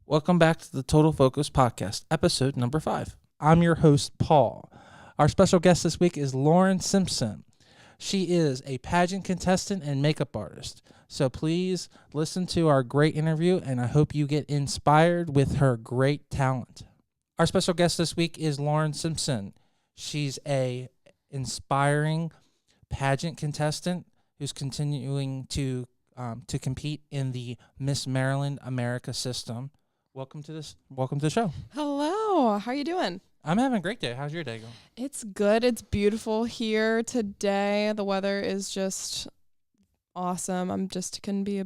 Welcome back to the Total Focus Podcast, episode number 5. I'm your host, Paul. Our special guest this week is Lauren Simpson. She is a pageant contestant and makeup artist. So please listen to our great interview, and I hope you get inspired with her great talent. Our special guest this week is Lauren Simpson. She's a inspiring pageant contestant who's continuing to compete in the Miss Maryland America system. Welcome to the show. Hello. How are you doing? I'm having a great day. How's your day going? It's good. It's beautiful here today. The weather is just awesome. I'm just couldn't be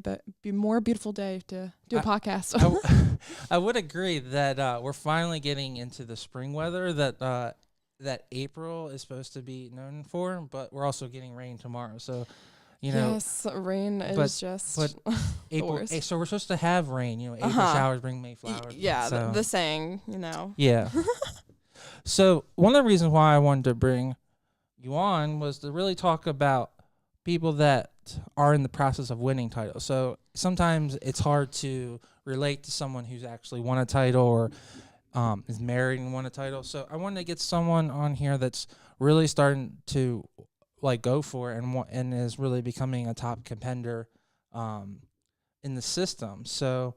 more beautiful day to do a podcast. I would agree that we're finally getting into the spring weather that April is supposed to be known for, but we're also getting rain tomorrow. So, yes, rain is just April. So we're supposed to have rain. April showers bring May flowers. The saying. Yeah. So one of the reasons why I wanted to bring you on was to really talk about people that are in the process of winning titles. So sometimes it's hard to relate to someone who's actually won a title or is married and won a title. So I wanted to get someone on here that's really starting to go for it and is really becoming a top contender in the system. So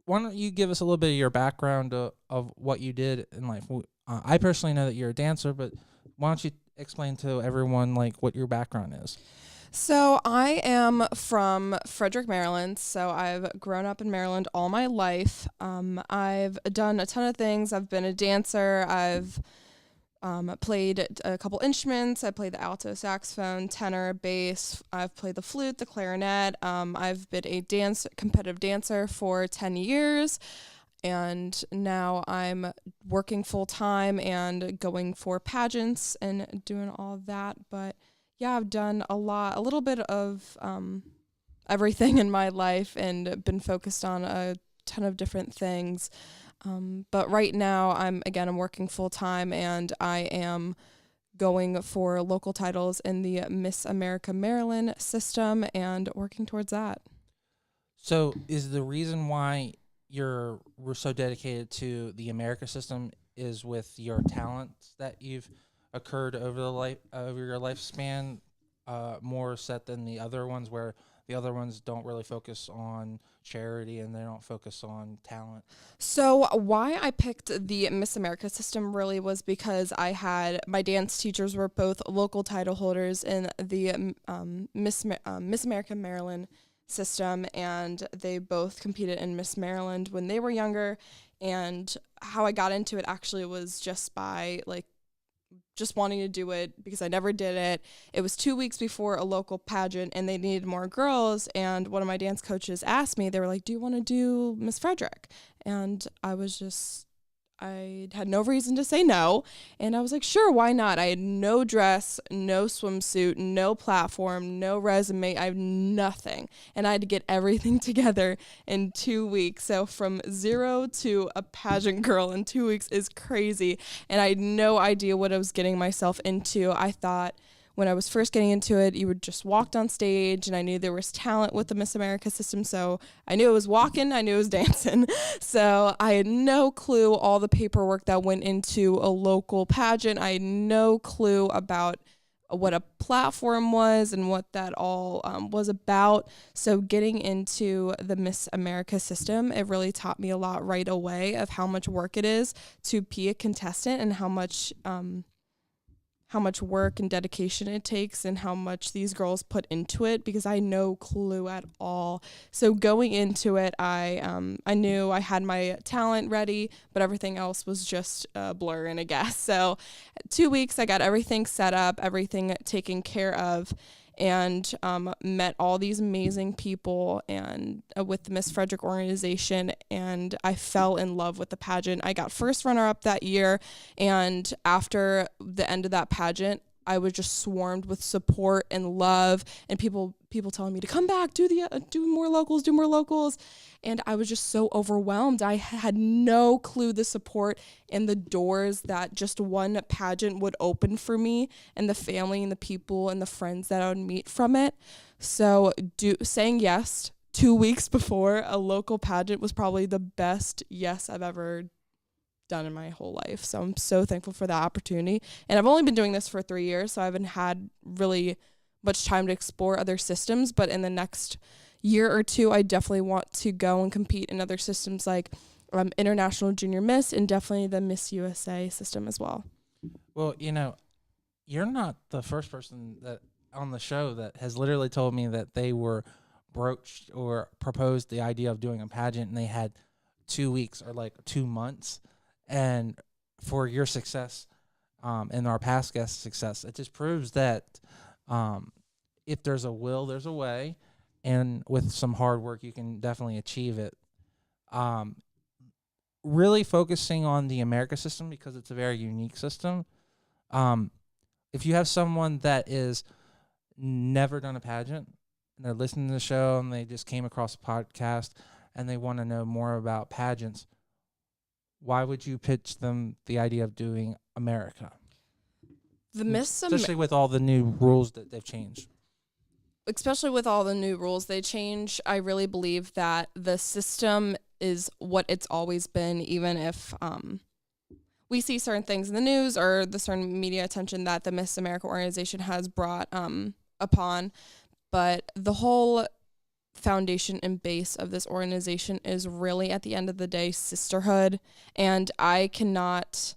why don't you give us a little bit of your background of what you did in life? I personally know that you're a dancer, but why don't you explain to everyone what your background is? So I am from Frederick, Maryland. So I've grown up in Maryland all my life. I've done a ton of things. I've been a dancer. I've played a couple instruments. I played the alto, saxophone, tenor, bass. I've played the flute, the clarinet. I've been a competitive dancer for 10 years. And now I'm working full time and going for pageants and doing all of that. But yeah, I've done a little bit of everything in my life and been focused on a ton of different things. But right now I'm working full time and I am going for local titles in the Miss America Maryland system and working towards that. So is the reason why we're so dedicated to the America system is with your talents that you've occurred over your lifespan, more set than the other ones, where the other ones don't really focus on charity and they don't focus on talent? So why I picked the Miss America system really was because my dance teachers were both local title holders in the Miss America Maryland system, and they both competed in Miss Maryland when they were younger. And how I got into it actually was just by just wanting to do it because I never did it. It was 2 weeks before a local pageant and they needed more girls. And one of my dance coaches asked me, they were like, do you want to do Miss Frederick? And I had no reason to say no. And I was like, sure, why not? I had no dress, no swimsuit, no platform, no resume. I have nothing. And I had to get everything together in 2 weeks. So from zero to a pageant girl in 2 weeks is crazy. And I had no idea what I was getting myself into. I thought when I was first getting into it, you would just walk on stage, and I knew there was talent with the Miss America system, so I knew it was walking, I knew it was dancing. So I had no clue all the paperwork that went into a local pageant. I had no clue about what a platform was and what that all was about. So getting into the Miss America system, it really taught me a lot right away of how much work it is to be a contestant and how much work and dedication it takes and how much these girls put into it, because I had no clue at all. So going into it, I knew I had my talent ready, but everything else was just a blur and a guess. So 2 weeks, I got everything set up, everything taken care of, and met all these amazing people and with the Miss Frederick organization, and I fell in love with the pageant. I got first runner-up that year, and after the end of that pageant, I was just swarmed with support and love, and people telling me to come back, do more locals. And I was just so overwhelmed. I had no clue the support and the doors that just one pageant would open for me, and the family and the people and the friends that I would meet from it. So saying yes 2 weeks before a local pageant was probably the best yes I've ever done in my whole life. So I'm so thankful for that opportunity. And I've only been doing this for 3 years, so I haven't had really much time to explore other systems. But in the next year or two, I definitely want to go and compete in other systems like International Junior Miss and definitely the Miss USA system as well. Well, you're not the first person that on the show that has literally told me that they were broached or proposed the idea of doing a pageant and they had 2 weeks or like 2 months. And for your success and our past guest success, it just proves that if there's a will, there's a way. And with some hard work, you can definitely achieve it. Really focusing on the America system because it's a very unique system. If you have someone that is never done a pageant and they're listening to the show and they just came across a podcast and they want to know more about pageants, why would you pitch them the idea of doing America? Especially with all the new rules that they've changed. Especially with all the new rules they change, I really believe that the system is what it's always been, even if we see certain things in the news or the certain media attention that the Miss America organization has brought upon. But the whole foundation and base of this organization is really, at the end of the day, sisterhood. And I cannot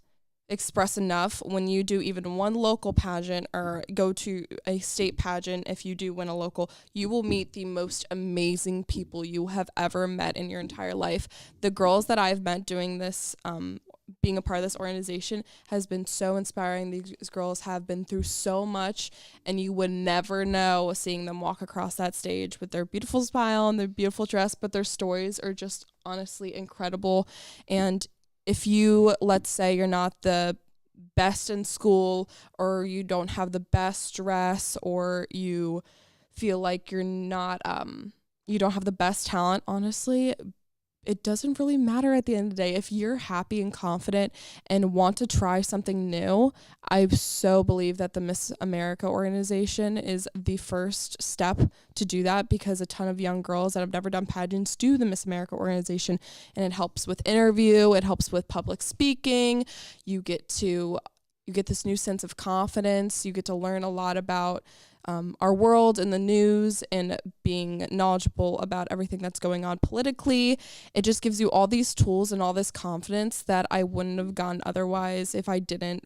express enough, when you do even one local pageant or go to a state pageant, if you do win a local, you will meet the most amazing people you have ever met in your entire life. The girls that I've met doing this, being a part of this organization, has been so inspiring. These girls have been through so much, and you would never know seeing them walk across that stage with their beautiful smile and their beautiful dress, but their stories are just honestly incredible. And if you, let's say you're not the best in school, or you don't have the best dress, or you feel like you're not, you don't have the best talent, honestly, it doesn't really matter at the end of the day. If you're happy and confident and want to try something new, I so believe that the Miss America organization is the first step to do that, because a ton of young girls that have never done pageants do the Miss America organization, and it helps with interview, it helps with public speaking. You get this new sense of confidence. You get to learn a lot about our world and the news and being knowledgeable about everything that's going on politically. It just gives you all these tools and all this confidence that I wouldn't have gotten otherwise if I didn't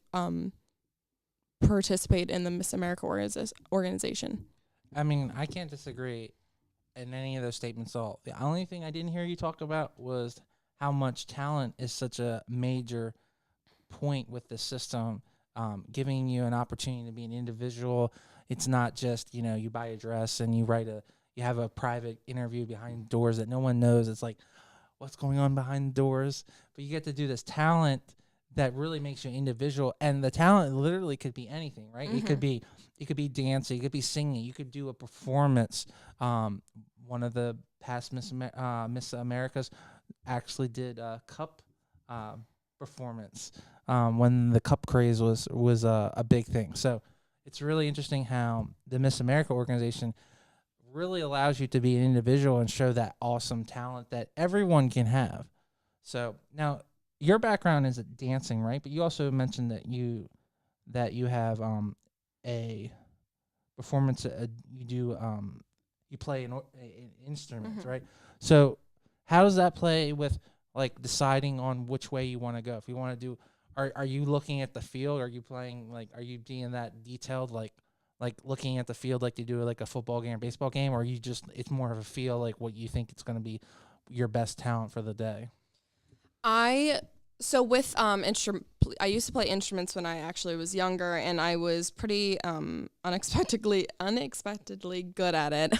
participate in the Miss America organization. I mean, I can't disagree in any of those statements at all. The only thing I didn't hear you talk about was how much talent is such a major point with the system, giving you an opportunity to be an individual. It's not just, you buy a dress and you have a private interview behind doors that no one knows. It's like, what's going on behind the doors? But you get to do this talent that really makes you an individual. And the talent literally could be anything, right? Mm-hmm. It could be dancing, it could be singing, you could do a performance. One of the past Miss Americas actually did a cup performance when the cup craze was a big thing. So it's really interesting how the Miss America organization really allows you to be an individual and show that awesome talent that everyone can have. So now your background is at dancing, right? But you also mentioned that you have a performance. You play an instrument, mm-hmm. right? So how does that play with like deciding on which way you want to go? If you want to do, are you looking at the field? Are you playing are you being that detailed, like looking at the field like you do like a football game or baseball game, or it's more of a feel like what you think it's going to be your best talent for the day? So with I used to play instruments when I actually was younger, and I was pretty unexpectedly good at it.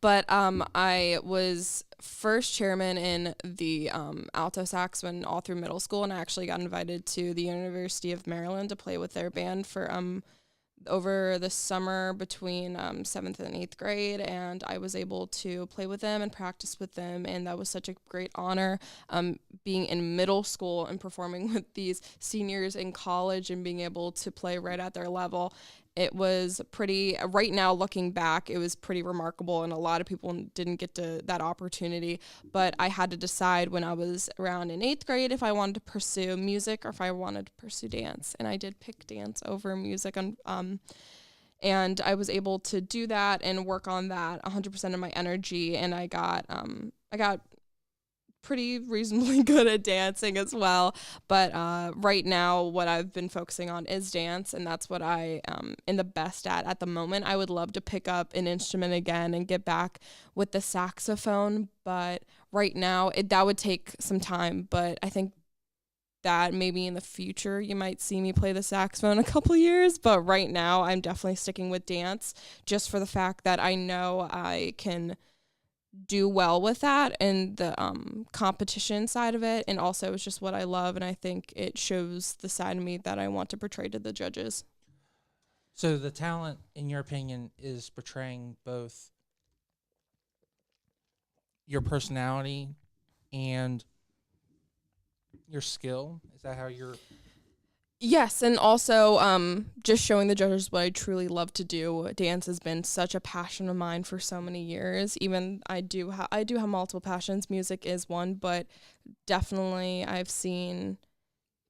But I was first chairman in the alto sax all through middle school, and I actually got invited to the University of Maryland to play with their band for over the summer between 7th and 8th grade, and I was able to play with them and practice with them, and that was such a great honor, being in middle school and performing with these seniors in college and being able to play right at their level. it was pretty, right now looking back, it was pretty remarkable, and a lot of people didn't get to that opportunity. But I had to decide when I was around in 8th grade if I wanted to pursue music or if I wanted to pursue dance, and I did pick dance over music. And I was able to do that and work on that 100% of my energy, and I got pretty reasonably good at dancing as well. But right now, what I've been focusing on is dance, and that's what I am the best at the moment. I would love to pick up an instrument again and get back with the saxophone, but right now that would take some time. But I think that maybe in the future you might see me play the saxophone a couple years, but right now I'm definitely sticking with dance, just for the fact that I know I can do well with that and the competition side of it, and also it's just what I love, and I think it shows the side of me that I want to portray to the judges. So the talent, in your opinion, is portraying both your personality and your skill? Is that how you're... Yes, and also just showing the judges what I truly love to do. Dance has been such a passion of mine for so many years. Even I do have multiple passions. Music is one, but definitely I've seen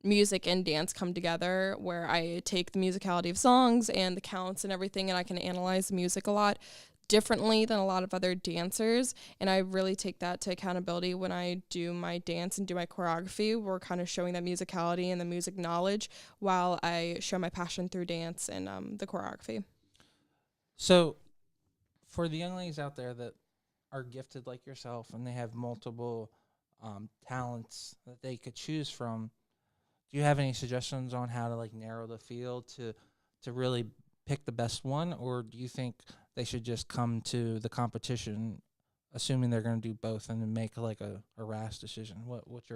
music and dance come together, where I take the musicality of songs and the counts and everything, and I can analyze the music a lot differently than a lot of other dancers, and I really take that to accountability when I do my dance and do my choreography. We're kind of showing that musicality and the music knowledge while I show my passion through dance and the choreography. So for the young ladies out there that are gifted like yourself and they have multiple talents that they could choose from, do you have any suggestions on how to like narrow the field to really pick the best one, or do you think they should just come to the competition assuming they're going to do both and then make like a rash decision? What's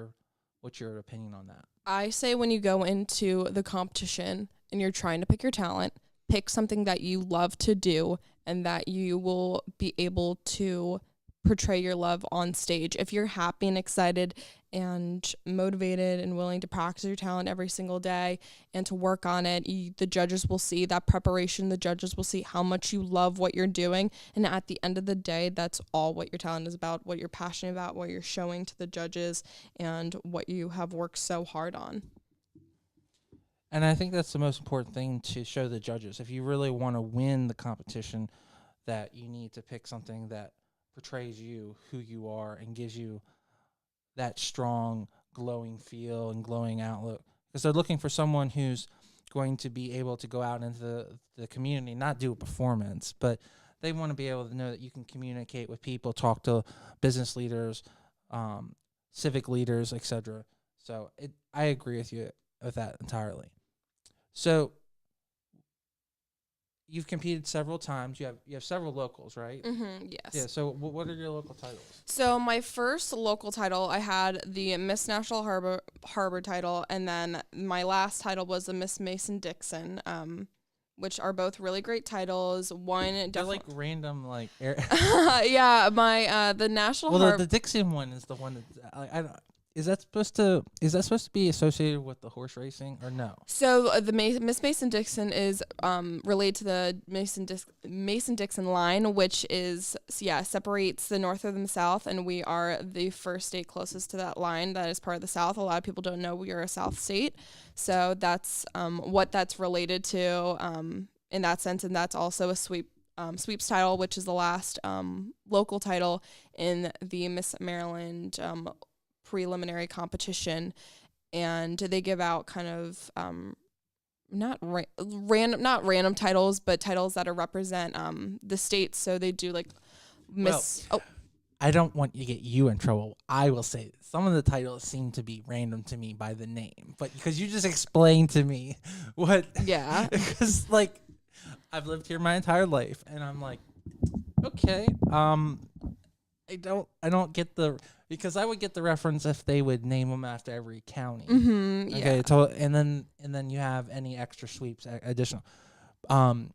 your opinion on that? I say when you go into the competition and you're trying to pick your talent, pick something that you love to do and that you will be able to portray your love on stage. If you're happy and excited and motivated and willing to practice your talent every single day and to work on it, the judges will see that preparation. The judges will see how much you love what you're doing. And at the end of the day, that's all what your talent is about, what you're passionate about, what you're showing to the judges, and what you have worked so hard on. And I think that's the most important thing to show the judges. If you really want to win the competition, that you need to pick something that portrays you, who you are, and gives you that strong, glowing feel and glowing outlook. Because they're looking for someone who's going to be able to go out into the community, not do a performance, but they want to be able to know that you can communicate with people, talk to business leaders, civic leaders, etc. So I agree with you with that entirely. So you've competed several times. You have several locals, right? Mm-hmm, yes. Yeah. So what are your local titles? So my first local title, I had the Miss National Harbor title, and then my last title was the Miss Mason Dixon, which are both really great titles. One They're like random, like yeah. My the National the Dixon one is the one that I don't. Is that supposed to be associated with the horse racing or no? So the Miss Mason Dixon is related to the Mason Dixon line, which is separates the North from the South, and we are the first state closest to that line that is part of the South. A lot of people don't know we are a South state, so that's what that's related to in that sense, and that's also a sweeps title, which is the last local title in the Miss Maryland preliminary competition, and they give out kind of not random titles, but titles that are represent the states. So they do like Miss. I don't want to get you in trouble. I will say some of the titles seem to be random to me by the name, but because you just explained to me what. Yeah. Because like I've lived here my entire life, and I'm like, okay, I don't get because I would get the reference if they would name them after every county. Mm-hmm, yeah. Okay, and then you have any extra sweeps additional, and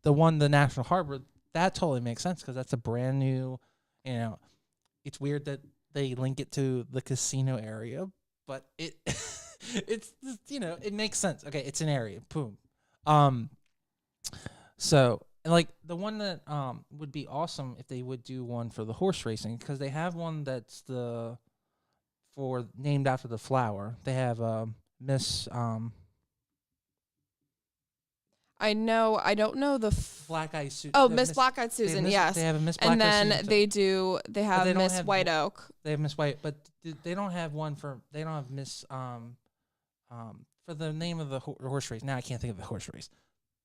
the National Harbor, that totally makes sense because that's a brand new, it's weird that they link it to the casino area, but it makes sense. Okay, it's an area, boom. So like the one that would be awesome if they would do one for the horse racing, because they have one that's named after the flower. They have Miss I know. I don't know the. Black Eyed Susan. Oh, Miss Black Eyed Susan. Yes. They have a Miss Black And Eyed then Susan. they have they don't Miss have White Oak. They have Miss White, but they don't have one for. They don't have Miss for the name of the horse race. Now I can't think of the horse race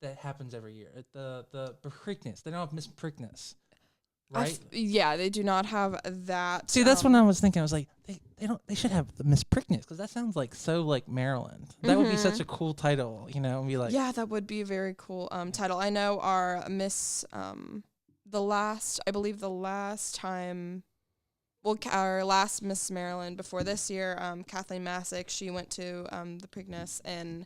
that happens every year. The Preakness. They don't have Miss Preakness. Right? Yeah, they do not have that. See, that's when I was thinking. I was like, they should have the Miss Preakness, because that sounds like so like Maryland. That would be such a cool title, you know. And be like, yeah, that would be a very cool title. I know our Miss I believe the last time, well, our last Miss Maryland before this year, Kathleen Masick, she went to the Preakness, and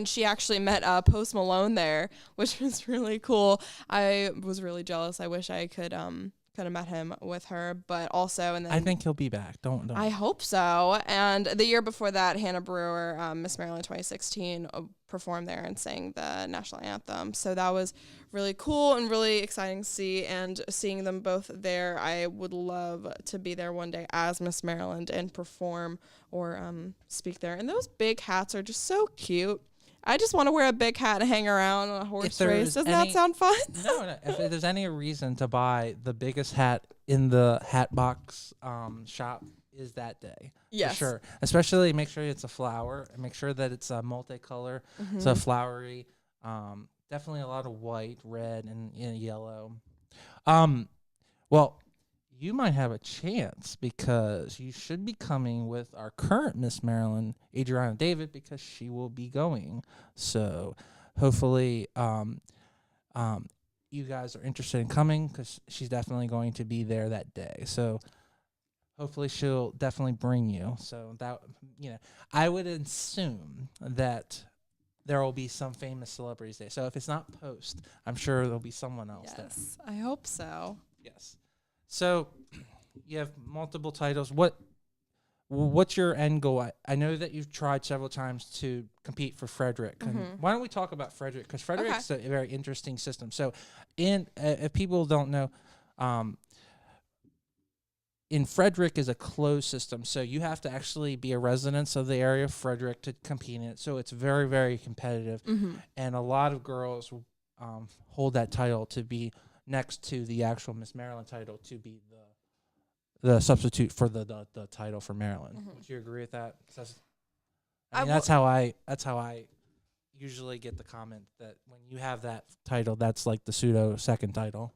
she actually met Post Malone there, which was really cool. I was really jealous. I wish I could have met him with her, but also, and then I think he'll be back. Don't. I hope so. And the year before that, Hannah Brewer, Miss Maryland 2016, performed there and sang the national anthem. So that was really cool and really exciting to see. And seeing them both there, I would love to be there one day as Miss Maryland and perform or speak there. And those big hats are just so cute. I just want to wear a big hat and hang around on a horse race. Doesn't that sound fun? No. If there's any reason to buy the biggest hat in the hat box shop, is that day. Yes. For sure. Especially make sure it's a flower, and make sure that it's a multicolor, so flowery. Definitely a lot of white, red, and yellow. Well, you might have a chance, because you should be coming with our current Miss Maryland, Adriana David, because she will be going. So hopefully you guys are interested in coming, because she's definitely going to be there that day. So hopefully she'll definitely bring you. So that, I would assume that there will be some famous celebrities there. So if it's not Post, I'm sure there'll be someone else there. Yes, I hope so. Yes. So you have multiple titles. What's your end goal? I know that you've tried several times to compete for Frederick. And why don't we talk about Frederick? Because Frederick's a very interesting system. So if people don't know, in Frederick is a closed system. So you have to actually be a resident of the area of Frederick to compete in it. So it's very, very competitive. And a lot of girls hold that title to be next to the actual Miss Maryland title, to be the substitute for the title for Maryland. Would you agree with that? That's how I usually get the comment, that when you have that title, that's like the pseudo second title.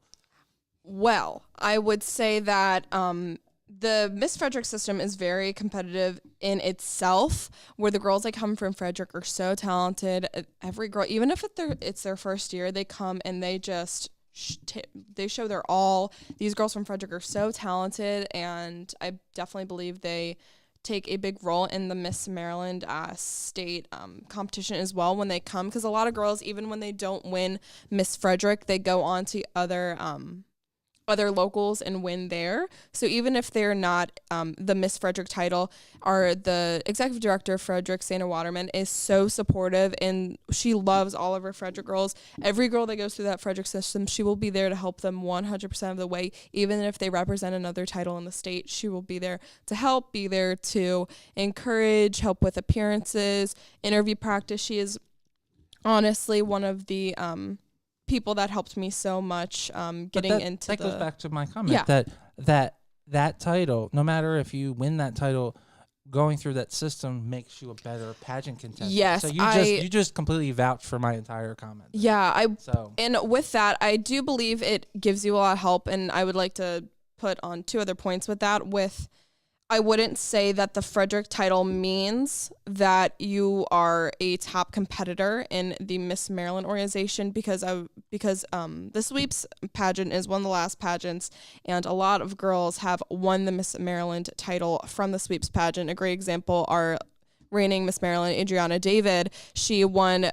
Well, I would say that the Miss Frederick system is very competitive in itself, where the girls that come from Frederick are so talented. Every girl, even if it's their first year, they come and they just they show their all. These girls from Frederick are so talented, and I definitely believe they take a big role in the Miss Maryland state competition as well when they come, because a lot of girls, even when they don't win Miss Frederick, they go on to other locals and win there. So even if they're not the Miss Frederick title, the executive director of Frederick, Santa Waterman, is so supportive, and she loves all of her Frederick girls. Every girl that goes through that Frederick system, she will be there to help them 100% of the way. Even if they represent another title in the state, she will be there to help, be there to encourage, help with appearances, interview practice. She is honestly one of the people that helped me so much getting into that goes back to my comment that title, no matter if you win that title, going through that system makes you a better pageant contestant. Yes, so you just completely vouched for my entire comment. Yeah, and with that, I do believe it gives you a lot of help, and I would like to put on two other points with that. I wouldn't say that the Frederick title means that you are a top competitor in the Miss Maryland organization, because the sweeps pageant is one of the last pageants, and a lot of girls have won the Miss Maryland title from the sweeps pageant. A great example are reigning Miss Maryland, Adriana David. She won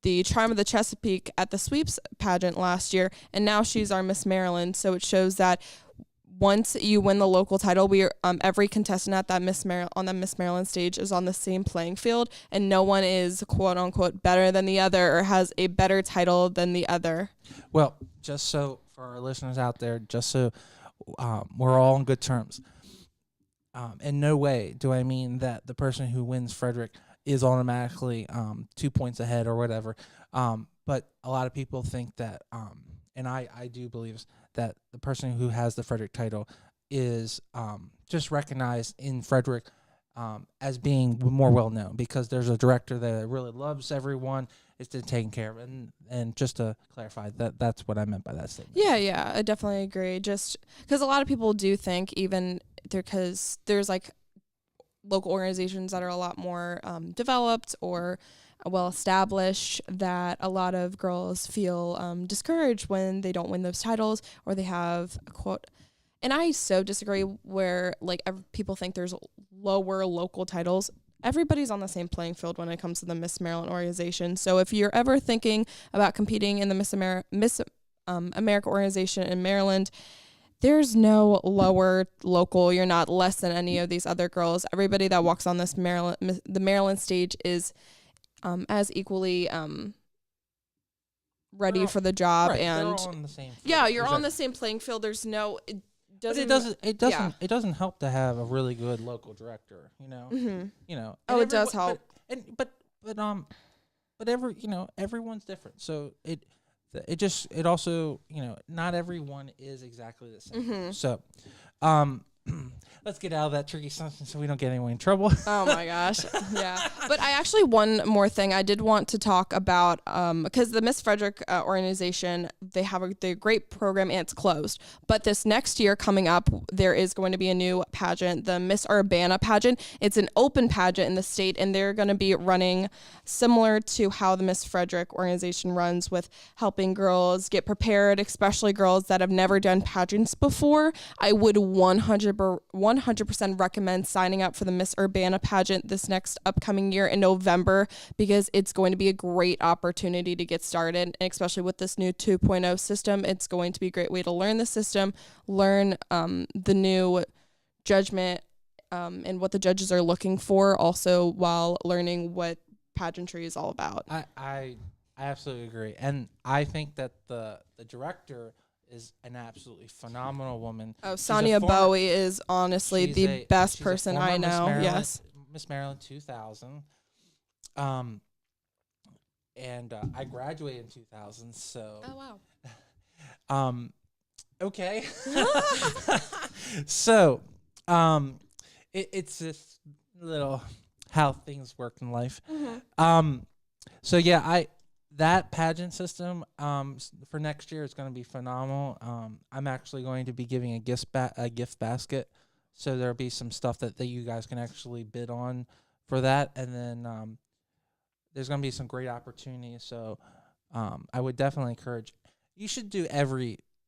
the Charm of the Chesapeake at the sweeps pageant last year, and now she's our Miss Maryland. So it shows that once you win the local title, we are, every contestant at that on the Miss Maryland stage is on the same playing field, and no one is quote unquote better than the other or has a better title than the other. Well, just so for our listeners out there, just so we're all on good terms. In no way do I mean that the person who wins Frederick is automatically 2 points ahead or whatever. But a lot of people think that, and I do believe that the person who has the Frederick title is just recognized in Frederick as being more well known because there's a director that really loves everyone, is taking care of it. And just to clarify, that's what I meant by that statement. Yeah, I definitely agree. Just because a lot of people do think even because there's like local organizations that are a lot more developed or well established, that a lot of girls feel discouraged when they don't win those titles or they have a quote. And I so disagree where like people think there's lower local titles. Everybody's on the same playing field when it comes to the Miss Maryland organization. So if you're ever thinking about competing in the Miss America organization in Maryland, there's no lower local. You're not less than any of these other girls. Everybody that walks on this the Maryland stage is as equally ready for the job. Right, and they're all on the same field. Yeah, you're on the same playing field. There's no. It doesn't help to have a really good local director, you know. Mm-hmm. You know. Oh, it does help. But everyone's different. So it also, not everyone is exactly the same. Mm-hmm. So, let's get out of that tricky sentence so we don't get anyone in trouble. Oh my gosh. Yeah. But I actually, one more thing I did want to talk about, because the Miss Frederick organization, they have a great program and it's closed. But this next year coming up, there is going to be a new pageant, the Miss.Urbana Pageant. It's an open pageant in the state, and they're going to be running similar to how the Miss Frederick organization runs, with helping girls get prepared, especially girls that have never done pageants before. I would 100% recommend signing up for the Miss.Urbana Pageant this next upcoming year in November, because it's going to be a great opportunity to get started, and especially with this new 2.0 system, it's going to be a great way to learn the system, learn the new judgment and what the judges are looking for, also while learning what pageantry is all about. I absolutely agree, and I think that the director is an absolutely phenomenal woman. Oh, Sonia Bowie is honestly the best person I know. Yes. Miss Maryland 2000. And I graduated in 2000, so. Oh, wow. Okay. So, it's this little how things work in life. Mm-hmm. So yeah, that pageant system for next year is going to be phenomenal. I'm actually going to be giving a gift basket, so there'll be some stuff that you guys can actually bid on for that, and then there's going to be some great opportunities. So I would definitely encourage, you should do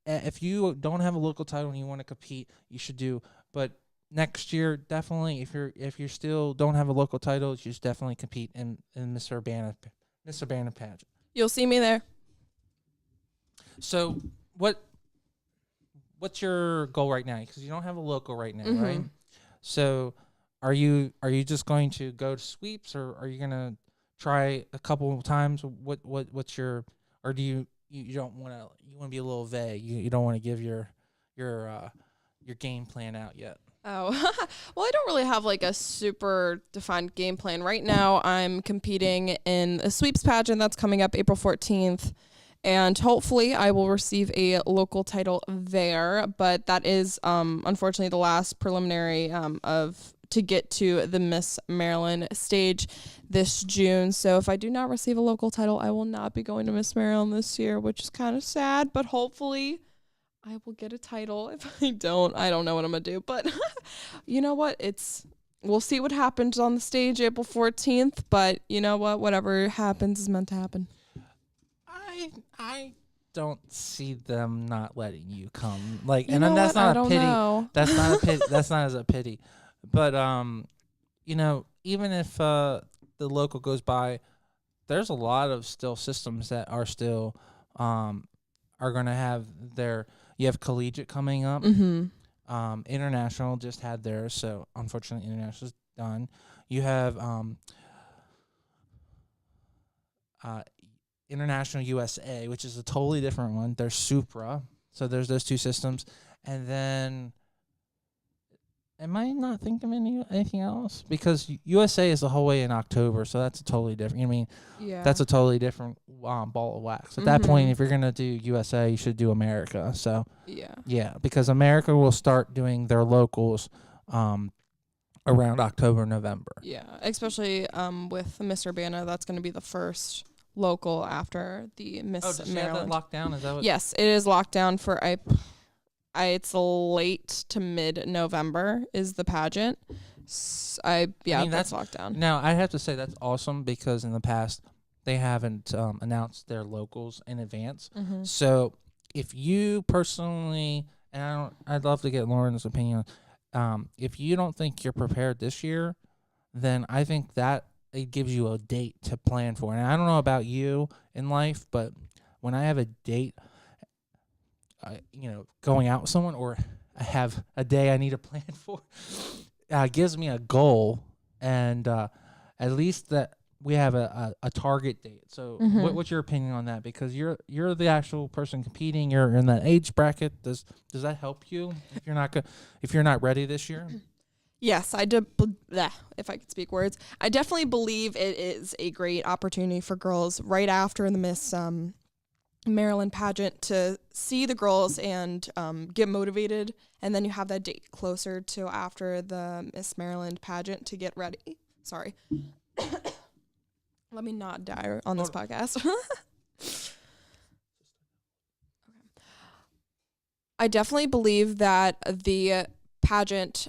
if you don't have a local title and you want to compete, you should do. But next year, definitely, if you still don't have a local title, you should definitely compete in Miss.Urbana Pageant. You'll see me there. So what's your goal right now? Because you don't have a local right now, Mm-hmm. right? So are you just going to go to sweeps, or are you gonna try a couple of times? What's your, or do you don't want to, you want to be a little vague? You don't want to give your game plan out yet. Oh, well, I don't really have like a super defined game plan. Right now, I'm competing in a sweeps pageant that's coming up April 14th, and hopefully I will receive a local title there. But that is, unfortunately, the last preliminary to get to the Miss Maryland stage this June. So if I do not receive a local title, I will not be going to Miss Maryland this year, which is kind of sad, but hopefully I will get a title. If I don't know what I'm going to do. But you know what? We'll see what happens on the stage April 14th. But you know what? Whatever happens is meant to happen. I don't see them not letting you come. Like, you and know that's what? not a pity. Know. That's not a pity. That's not as a pity. But even if the local goes by, there's a lot of still systems that are still are going to have their. You have collegiate coming up. Mm-hmm. International just had theirs, so unfortunately International's done. You have uh, International USA, which is a totally different one. There's Supra, so there's those two systems, and then am I not thinking of anything else? Because USA is the whole way in October, so that's a totally different. I mean, Yeah. that's a totally different ball of wax. At that point, if you're gonna do USA, you should do America. So yeah, because America will start doing their locals around October, November. Yeah, especially with Mr.Urbana, that's going to be the first local after the Miss does she Maryland. have that locked down? Is that what? Yes, it is locked down for it's late to mid-November is the pageant. That's locked down. Now I have to say that's awesome because in the past they haven't announced their locals in advance. So if you personally, and I'd love to get Lauren's opinion. If you don't think you're prepared this year, then I think that it gives you a date to plan for. And I don't know about you in life, but when I have a date, going out with someone, or I have a day I need to plan for, gives me a goal, and at least that we have a target date. So what's your opinion on that? Because you're the actual person competing. You're in that age bracket. Does that help you if you're not ready this year? Yes, I do. If I could speak words, I definitely believe it is a great opportunity for girls right after the Miss Maryland pageant to see the girls and get motivated, and then you have that date closer to after the Miss Maryland pageant to get ready. Sorry. Let me not die on this podcast. I definitely believe that the pageant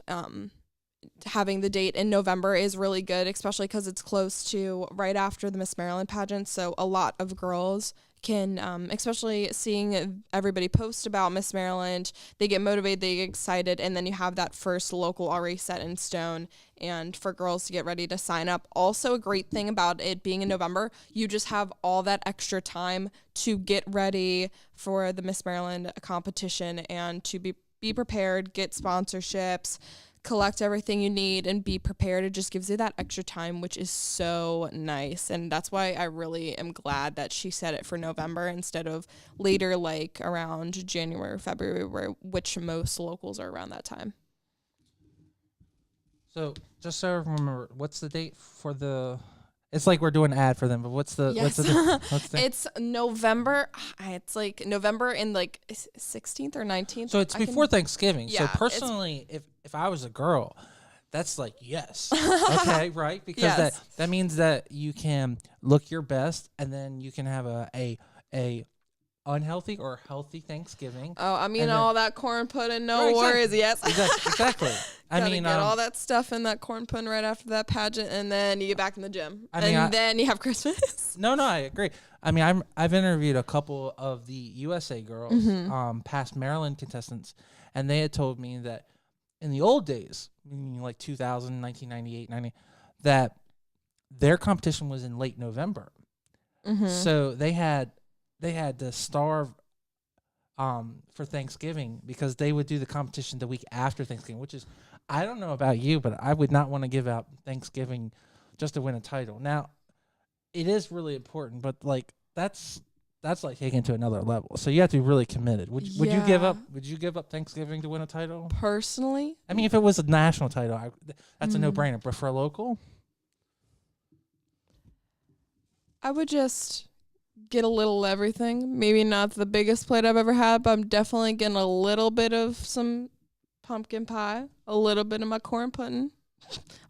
having the date in November is really good, especially because it's close to right after the Miss Maryland pageant. So a lot of girls can, especially seeing everybody post about Miss Maryland, they get motivated, they get excited, and then you have that first local already set in stone, and for girls to get ready to sign up. Also, a great thing about it being in November, you just have all that extra time to get ready for the Miss Maryland competition and to be prepared, get sponsorships, collect everything you need, and be prepared. It just gives you that extra time, which is so nice. And that's why I really am glad that she set it for November instead of later, like around January or February, which most locals are around that time. So just so I remember, what's the date for the... It's like we're doing an ad for them, but what's the... It's November. It's like November in like 16th or 19th. So it's before Thanksgiving. Yeah, so personally, if I was a girl, that's like, yes. Okay, right? Because that means that you can look your best, and then you can have a unhealthy or healthy Thanksgiving. Oh, I mean, all that corn pudding, worries. Yes. Exactly. I mean, get all that stuff in that corn pudding right after that pageant, and then you get back in the gym. Then you have Christmas. No, I agree. I mean, I've interviewed a couple of the USA girls, past Maryland contestants, and they had told me that in the old days, meaning like 2000, 1998, 90, that their competition was in late November. So they had to starve for Thanksgiving because they would do the competition the week after Thanksgiving, which is, I don't know about you, but I would not want to give out Thanksgiving just to win a title. Now, it is really important, but like that's like taking it to another level. So you have to be really committed. Would you give up Thanksgiving to win a title? Personally? I mean, if it was a national title, that's a no-brainer. But for a local? I would just get a little everything. Maybe not the biggest plate I've ever had, but I'm definitely getting a little bit of some pumpkin pie, a little bit of my corn pudding,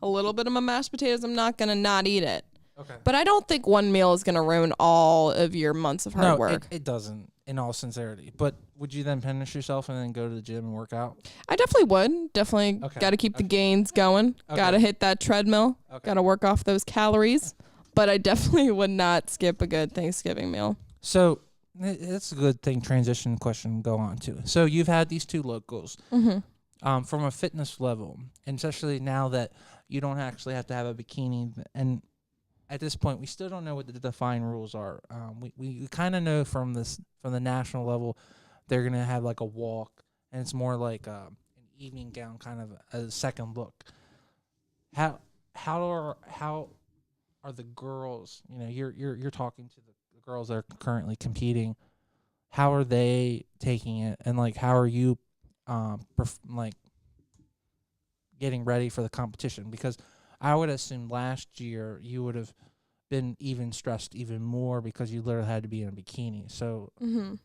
a little bit of my mashed potatoes. I'm not going to not eat it. Okay. But I don't think one meal is going to ruin all of your months of hard work. It doesn't, in all sincerity. But would you then punish yourself and then go to the gym and work out? I definitely would. Definitely got to keep the gains going. Got to hit that treadmill. Got to work off those calories. But I definitely would not skip a good Thanksgiving meal. So that's a good thing, transition question go on to. So you've had these two locals. From a fitness level, and especially now that you don't actually have to have a bikini, and at this point, we still don't know what the defined rules are. We kind of know from the national level, they're gonna have like a walk, and it's more like an evening gown kind of a second look. How are the girls? You know, you're talking to the girls that are currently competing. How are they taking it, and like how are you, like getting ready for the competition? Because I would assume last year you would have been even stressed even more because you literally had to be in a bikini. So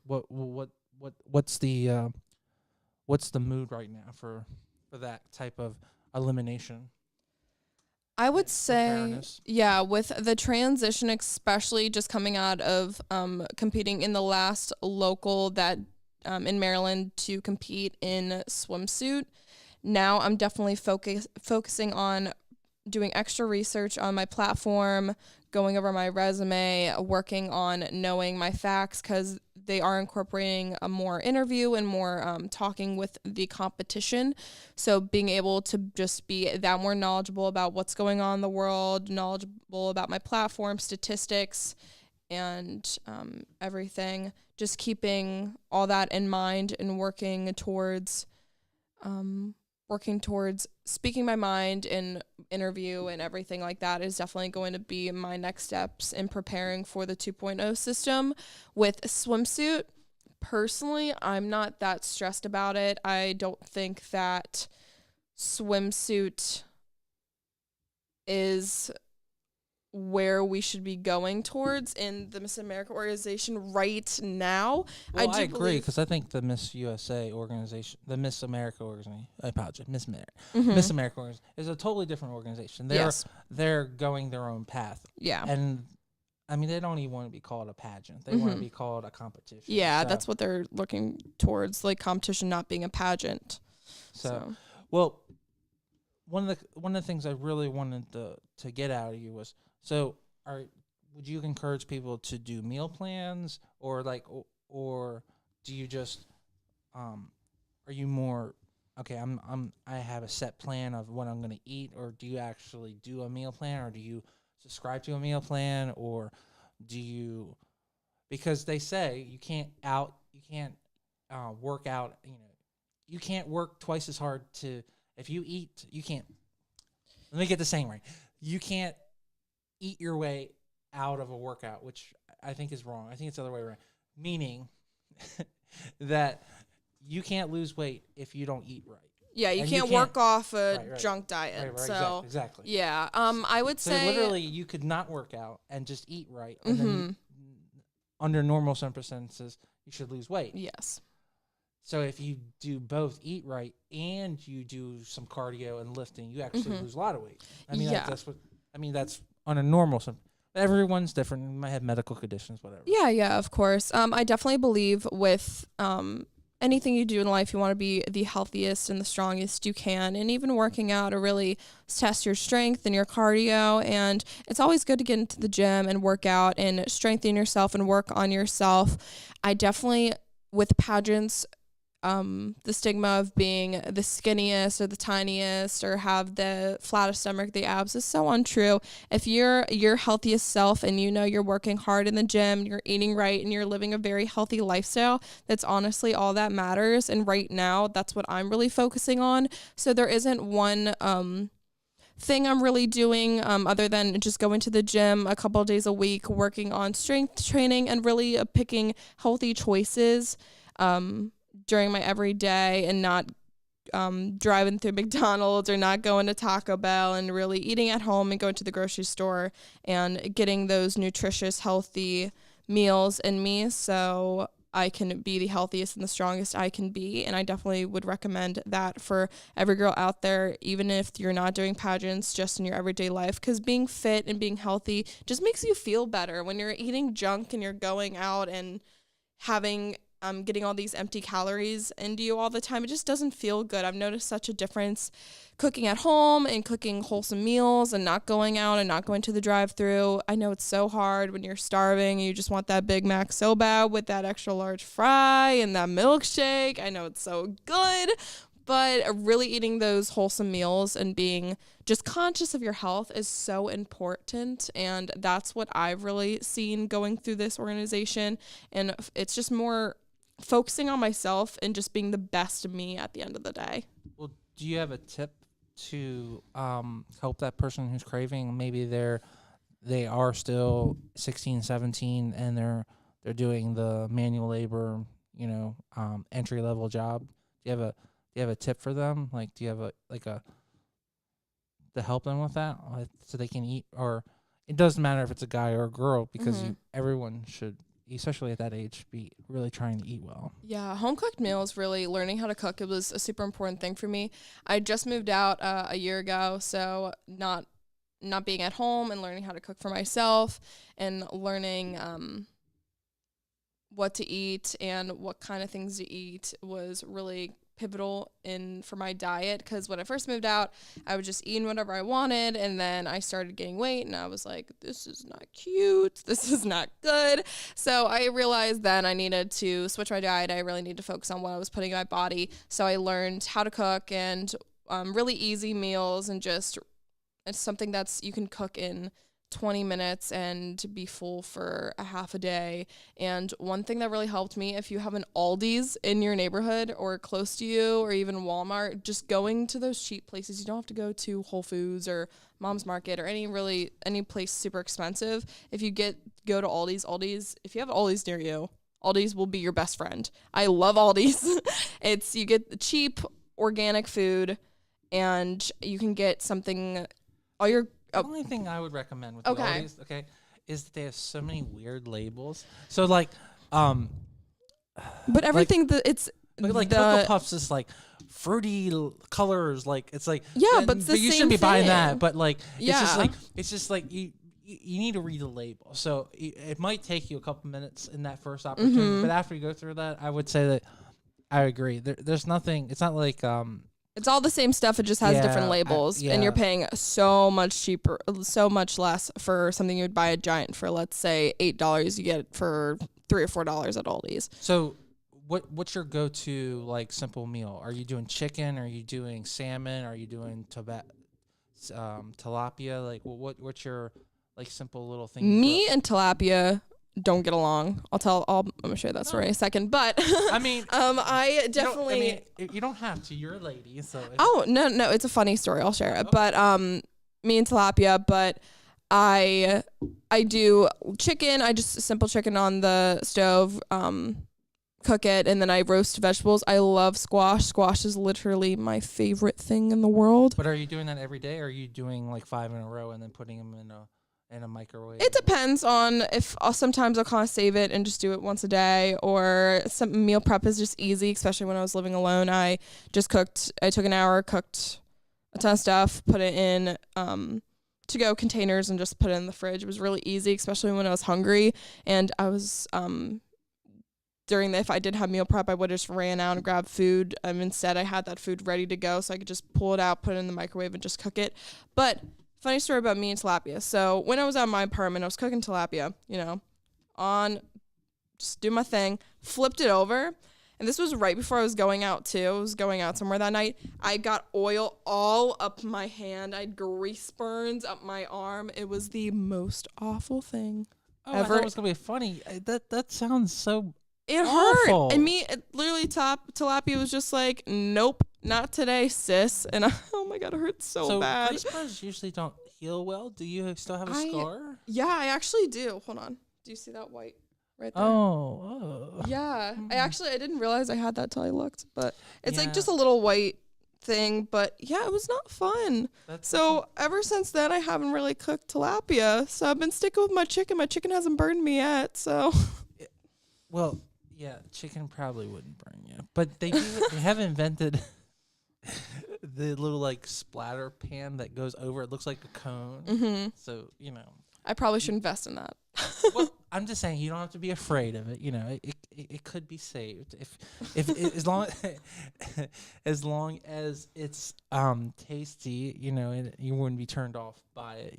what's the mood right now for that type of elimination? I would say, Fairness. yeah, with the transition, especially just coming out of competing in the last local that in Maryland to compete in swimsuit. Now I'm definitely focusing on doing extra research on my platform, going over my resume, working on knowing my facts, because they are incorporating a more interview and more talking with the competition. So being able to just be that more knowledgeable about what's going on in the world, knowledgeable about my platform, statistics, and everything. Just keeping all that in mind and working towards speaking my mind in interview and everything like that is definitely going to be my next steps in preparing for the 2.0 system. With swimsuit, personally, I'm not that stressed about it. I don't think that swimsuit is where we should be going towards in the Miss America organization right now. Well, I agree, because I think the Miss USA organization, the Miss America organization, I apologize, Miss America organization is a totally different organization. They're going their own path. Yeah. And I mean, they don't even want to be called a pageant. They want to be called a competition. Yeah, that's what they're looking towards, like competition not being a pageant. So. Well, one of the things I really wanted to get out of you was, so would you encourage people to do meal plans, or do you just are you more okay, I have a set plan of what I'm going to eat, or do you actually do a meal plan, or do you subscribe to a meal plan, or do you, because they say you can't work out, you can't work twice as hard if you eat, you can't, let me get the saying right. You can't eat your way out of a workout, which I think is wrong. I think it's the other way around. Meaning that you can't lose weight if you don't eat right. Yeah, you can't work off a junk diet. Right, so exactly. Yeah, I would say literally you could not work out and just eat right, and then under normal circumstances you should lose weight. Yes. So if you do both, eat right and you do some cardio and lifting, you actually lose a lot of weight. I mean, that's on a normal. Everyone's different. You might have medical conditions, whatever. Yeah, of course. I definitely believe with anything you do in life, you want to be the healthiest and the strongest you can. And even working out to really test your strength and your cardio. And it's always good to get into the gym and work out and strengthen yourself and work on yourself. I definitely, with pageants, the stigma of being the skinniest or the tiniest or have the flattest stomach, the abs, is so untrue. If you're your healthiest self and you know you're working hard in the gym, you're eating right, and you're living a very healthy lifestyle, that's honestly all that matters. And right now, that's what I'm really focusing on. So there isn't one thing I'm really doing other than just going to the gym a couple of days a week, working on strength training and really picking healthy choices during my everyday, and not driving through McDonald's or not going to Taco Bell, and really eating at home and going to the grocery store and getting those nutritious, healthy meals in me so I can be the healthiest and the strongest I can be. And I definitely would recommend that for every girl out there, even if you're not doing pageants, just in your everyday life, because being fit and being healthy just makes you feel better. When you're eating junk and you're going out and having getting all these empty calories into you all the time, it just doesn't feel good. I've noticed such a difference cooking at home and cooking wholesome meals and not going out and not going to the drive-thru. I know it's so hard when you're starving and you just want that Big Mac so bad with that extra large fry and that milkshake. I know it's so good, but really eating those wholesome meals and being just conscious of your health is so important. And that's what I've really seen going through this organization. And it's just more focusing on myself and just being the best of me at the end of the day. Well, do you have a tip to help that person who's craving? Maybe they are still 16, 17, and they're doing the manual labor, entry level job. Do you have a tip for them? Like, do you have a to help them with that, so they can eat? Or it doesn't matter if it's a guy or a girl, because everyone should, especially at that age, be really trying to eat well. Yeah, home cooked meals, really learning how to cook, it was a super important thing for me. I just moved out a year ago, so not being at home and learning how to cook for myself and learning what to eat and what kind of things to eat was really pivotal for my diet, because when I first moved out, I was just eating whatever I wanted, and then I started gaining weight, and I was like, this is not cute, this is not good. So I realized then I needed to switch my diet. I really need to focus on what I was putting in my body. So I learned how to cook and really easy meals, and just it's something that's you can cook in 20 minutes and be full for a half a day. And one thing that really helped me, if you have an Aldi's in your neighborhood or close to you, or even Walmart, just going to those cheap places. You don't have to go to Whole Foods or Mom's Market or any place super expensive. If you go to Aldi's, if you have Aldi's near you, Aldi's will be your best friend. I love Aldi's. You get the cheap organic food, and you can get something The only thing I would recommend with the Aldi's, is that they have so many weird labels. So but everything Cocoa Puffs is like fruity colors, like it's like but it's the you same shouldn't be buying thing. that. But it's just like you need to read the label. So it might take you a couple minutes in that first opportunity, but after you go through that, I would say that I agree. There's nothing. It's not like it's all the same stuff. It just has different labels, and you're paying so much less for something you would buy a giant for, let's say $8. You get it for $3 or $4 at Aldi's. So, what's your go-to simple meal? Are you doing chicken? Are you doing salmon? Are you doing tilapia? Like, what's your simple little thing? Me and tilapia don't get along. I'm gonna share that story in a second, but I mean, I definitely. You don't have to. You're a lady, so. No, it's a funny story. I'll share it. But me and tilapia, but I do chicken. I just simple chicken on the stove. Cook it, and then I roast vegetables. I love squash. Squash is literally my favorite thing in the world. But are you doing that every day, or are you doing 5 in a row and then putting them in a microwave? It depends on if sometimes I'll kind of save it and just do it once a day, or some meal prep is just easy, especially when I was living alone. I took an hour, cooked a ton of stuff, put it in to-go containers, and just put it in the fridge. It was really easy, especially when I was hungry, and I was if I did have meal prep, I would have just ran out and grabbed food. Instead, I had that food ready to go, so I could just pull it out, put it in the microwave, and just cook it. But funny story about me and tilapia. So when I was at my apartment, I was cooking tilapia, just do my thing, flipped it over. And this was right before I was going out too. I was going out somewhere that night. I got oil all up my hand. I had grease burns up my arm. It was the most awful thing ever. I thought it was going to be funny. That sounds so It awful. Hurt. And literally tilapia was just like, nope. Not today, sis. And oh my God, it hurts so bad. So grease burns usually don't heal well. Do you still have a scar? Yeah, I actually do. Hold on. Do you see that white right there? Oh. Yeah. I didn't realize I had that till I looked. But it's just a little white thing. But yeah, it was not fun. Ever since then, I haven't really cooked tilapia. So I've been sticking with my chicken. My chicken hasn't burned me yet. So. Well, yeah, chicken probably wouldn't burn you. But they have invented the little splatter pan that goes over. It looks like a cone. Mm-hmm. So I probably should invest in that. Well, I'm just saying you don't have to be afraid of it. It could be saved if as long as it's tasty. You wouldn't be turned off by it.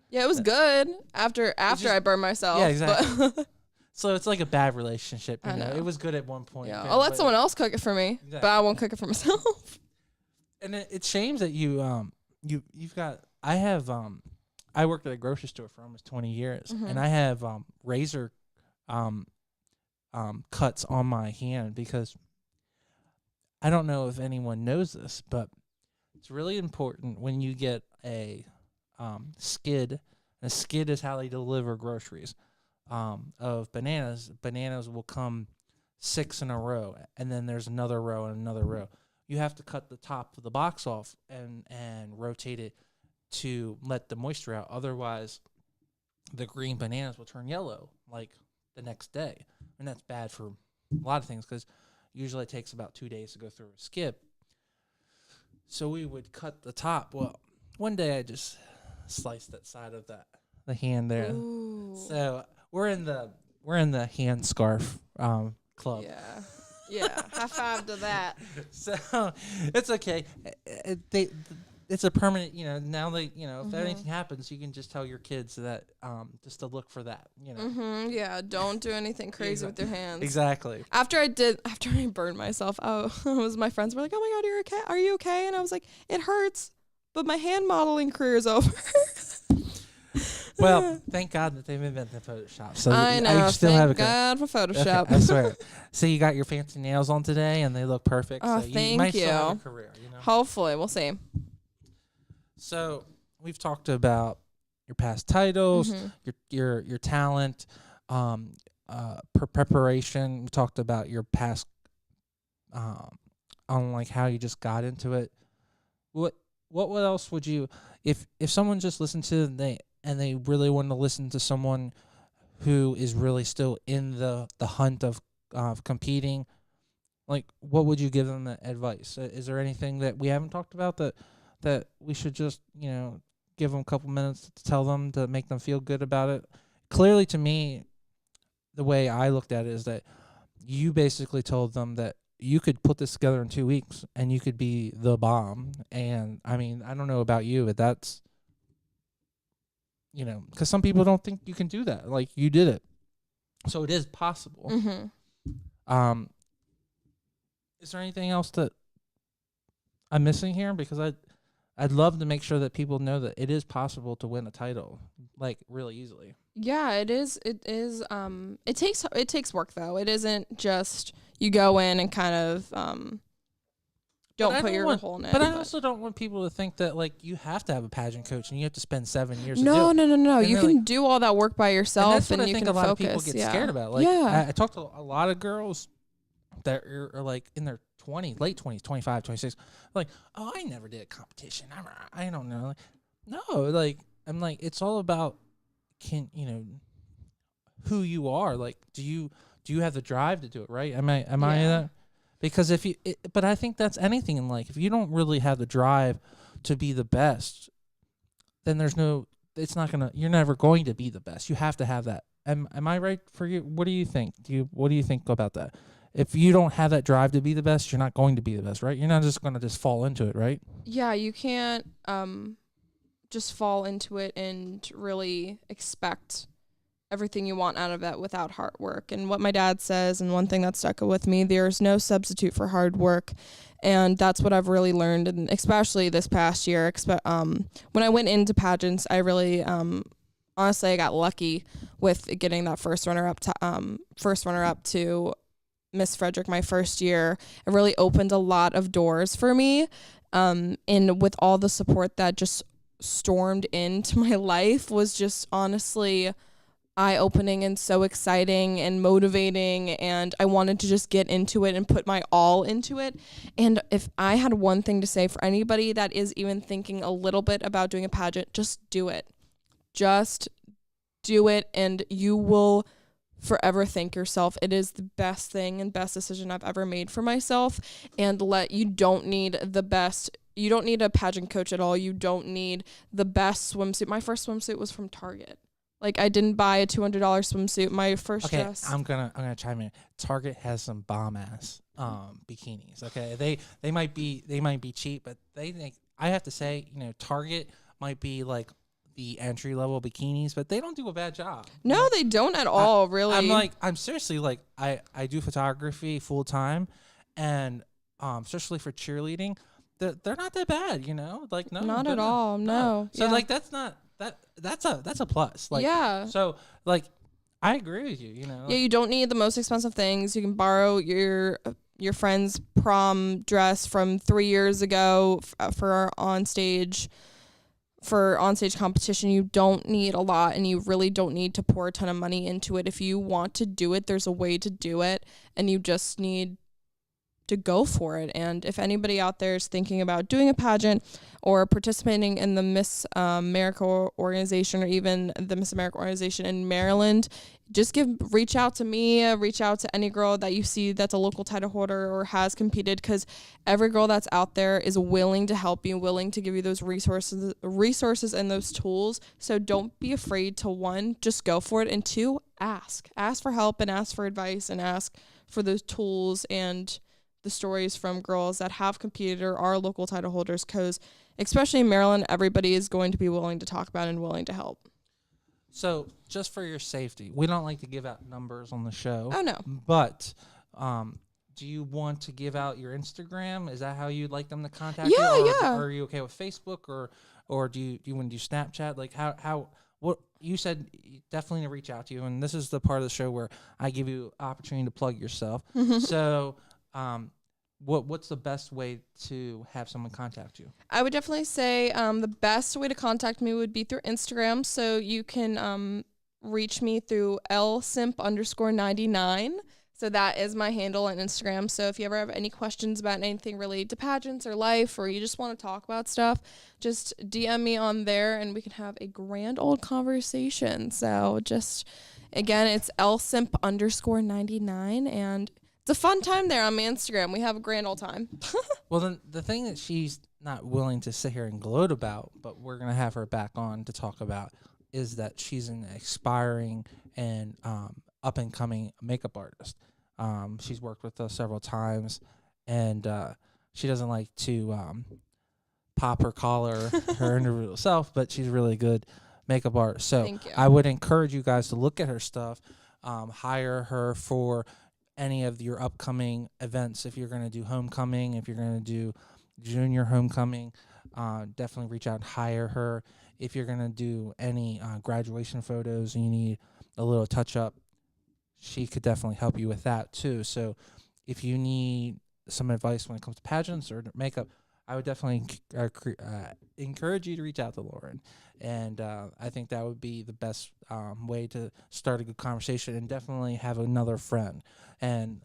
Yeah, it was good after I burned myself. Yeah, exactly. So it's like a bad relationship. It was good at one point. Yeah, I'll let someone else cook it for me, exactly. But I won't cook it for myself. And it's shames that you've got. I worked at a grocery store for almost 20 years, and I have razor cuts on my hand, because I don't know if anyone knows this, but it's really important when you get a skid. A skid is how they deliver groceries of bananas. Bananas will come 6 in a row, and then there's another row and another row. You have to cut the top of the box off and rotate it to let the moisture out. Otherwise, the green bananas will turn yellow like the next day, and that's bad for a lot of things, because usually it takes about 2 days to go through a skip. So we would cut the top. Well, one day I just sliced that side of the hand there. Ooh. So we're in the hand scarf club. Yeah. High five to that. So it's okay. It's a permanent. Now they. If anything happens, you can just tell your kids that just to look for that. Yeah. Don't do anything crazy with your hands. Exactly. After I burned myself, my friends were like, "Oh my God, you're okay? Are you okay?" And I was like, "It hurts, but my hand modeling career is over." Well, thank God that they've invented Photoshop. So I know. I still thank have a God for Photoshop. Okay, I swear. So you got your fancy nails on today, and they look perfect. Oh, so you thank might you. still have a career. Hopefully, we'll see. So we've talked about your past titles, your talent, preparation. We talked about your past, on like how you just got into it. What else would you, if someone just listened to and they really want to listen to someone who is really still in the hunt of competing, like, what would you give them advice? Is there anything that we haven't talked about that we should just, give them a couple minutes to tell them to make them feel good about it? Clearly, to me, the way I looked at it is that you basically told them that you could put this together in 2 weeks and you could be the bomb. And I mean, I don't know about you, but that's, because some people don't think you can do that. Like, you did it. So it is possible. Is there anything else that I'm missing here? Because I'd love to make sure that people know that it is possible to win a title, like, really easily. Yeah, it is. It is. It takes work, though. It isn't just you go in and kind of don't put your whole in it. But I also don't want people to think that, like, you have to have a pageant coach and you have to spend 7 years. No. And you can do all that work by yourself, and you can focus. A lot of people get scared about. Like, I talked to a lot of girls that are like in their late 20s, 25, 26. Like, oh, I never did a competition. I don't know. Like, no, like, I'm like, it's all about who you are. Like, do you have the drive to do it, right? Am I that? Because but I think that's anything in life. If you don't really have the drive to be the best, then you're never going to be the best. You have to have that. Am I right for you? What do you think? What do you think about that? If you don't have that drive to be the best, you're not going to be the best, right? You're not just going to just fall into it, right? Yeah, you can't just fall into it and really expect everything you want out of it without hard work. And what my dad says, and one thing that stuck with me, there's no substitute for hard work. And that's what I've really learned, and especially this past year. When I went into pageants, I really, honestly, I got lucky with getting that first runner up to Miss Frederick my first year. It really opened a lot of doors for me. And with all the support that just stormed into my life was just honestly eye-opening and so exciting and motivating, and I wanted to just get into it and put my all into it. And if I had one thing to say for anybody that is even thinking a little bit about doing a pageant, just do it. Just do it, and you will forever thank yourself. It is the best thing and best decision I've ever made for myself. And you don't need a pageant coach at all. You don't need the best swimsuit. My first swimsuit was from Target. Like, I didn't buy a $200 swimsuit. My first dress. I'm gonna chime in. Target has some bomb ass bikinis. Okay, they might be cheap, but I have to say, Target might be like the entry level bikinis, but they don't do a bad job. No, they don't at all. Really, I'm seriously like, I do photography full time, and especially for cheerleading, they're not that bad. Like, no, not at all. No. So like, that's a plus. Like, yeah. So like, I agree with you. You know, Yeah, you don't need the most expensive things. You can borrow your friend's prom dress from 3 years ago for onstage competition. You don't need a lot, and you really don't need to pour a ton of money into it. If you want to do it, there's a way to do it, and you just need to go for it. And if anybody out there is thinking about doing a pageant or participating in the Miss America organization, or even the Miss America organization in Maryland, just reach out to me, reach out to any girl that you see that's a local title holder or has competed, because every girl that's out there is willing to help you, willing to give you those resources and those tools. So don't be afraid to, one, just go for it, and two, ask for help and ask for advice and ask for those tools and the stories from girls that have competed or are local title holders, because especially in Maryland, everybody is going to be willing to talk about and willing to help. So just for your safety, we don't like to give out numbers on the show. Oh, no. But do you want to give out your Instagram? Is that how you'd like them to contact you? Yeah. Are you okay with Facebook, or do you want to do Snapchat? Like what you said, you definitely need to reach out to you. And this is the part of the show where I give you opportunity to plug yourself. So what's the best way to have someone contact you? I would definitely say the best way to contact me would be through Instagram. So you can reach me through lsimp_99. So that is my handle on Instagram. So if you ever have any questions about anything related to pageants or life, or you just want to talk about stuff, just DM me on there and we can have a grand old conversation. So just, again, it's lsimp_99, and it's a fun time there on my Instagram. We have a grand old time. Well, then the thing that she's not willing to sit here and gloat about, but we're going to have her back on to talk about, is that she's an aspiring and up-and-coming makeup artist. She's worked with us several times, and she doesn't like to pop her collar, her individual self, but she's a really good makeup artist. So I would encourage you guys to look at her stuff, hire her for any of your upcoming events. If you're going to do homecoming, if you're going to do junior homecoming, definitely reach out and hire her. If you're going to do any graduation photos and you need a little touch-up, she could definitely help you with that too. So if you need some advice when it comes to pageants or makeup, I would definitely encourage you to reach out to Lauren. And I think that would be the best way to start a good conversation, and definitely have another friend. And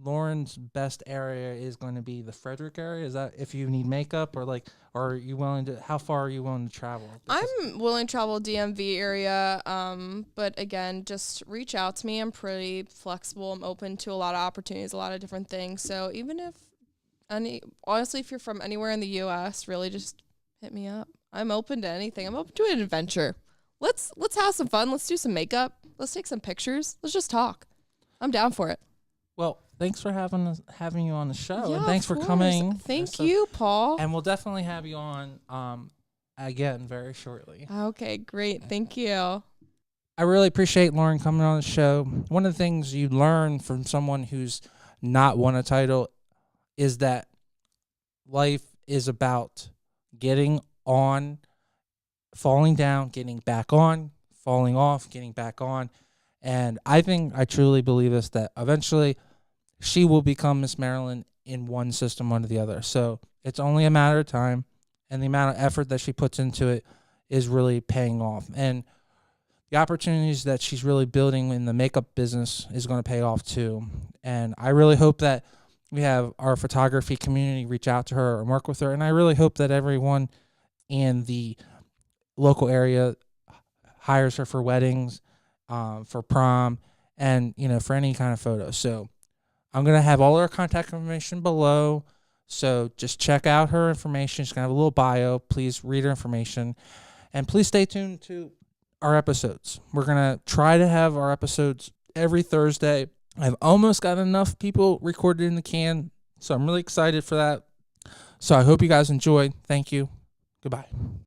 Lauren's best area is going to be the Frederick area. Is that if you need makeup, or are you willing to, how far are you willing to travel? I'm willing to travel DMV area, but again, just reach out to me. I'm pretty flexible. I'm open to a lot of opportunities, a lot of different things. So even if honestly, if you're from anywhere in the U.S., really just hit me up. I'm open to anything. I'm open to an adventure. Let's have some fun. Let's do some makeup. Let's take some pictures. Let's just talk. I'm down for it. Well, thanks for having you on the show, Yeah, and thanks for course. coming. Thank you, Paul. And we'll definitely have you on again very shortly. Okay, great. Thank you. I really appreciate Lauren coming on the show. One of the things you learn from someone who's not won a title is that life is about getting on, falling down, getting back on, falling off, getting back on. And I truly believe this, that eventually she will become Miss Maryland in one system or the other. So it's only a matter of time, and the amount of effort that she puts into it is really paying off. And the opportunities that she's really building in the makeup business is going to pay off too. And I really hope that we have our photography community reach out to her and work with her. And I really hope that everyone in the local area hires her for weddings, for prom, and, for any kind of photo. So I'm going to have all her contact information below. So just check out her information. She's going to have a little bio. Please read her information. And please stay tuned to our episodes. We're going to try to have our episodes every Thursday. I've almost got enough people recorded in the can, so I'm really excited for that. So I hope you guys enjoyed. Thank you. Goodbye.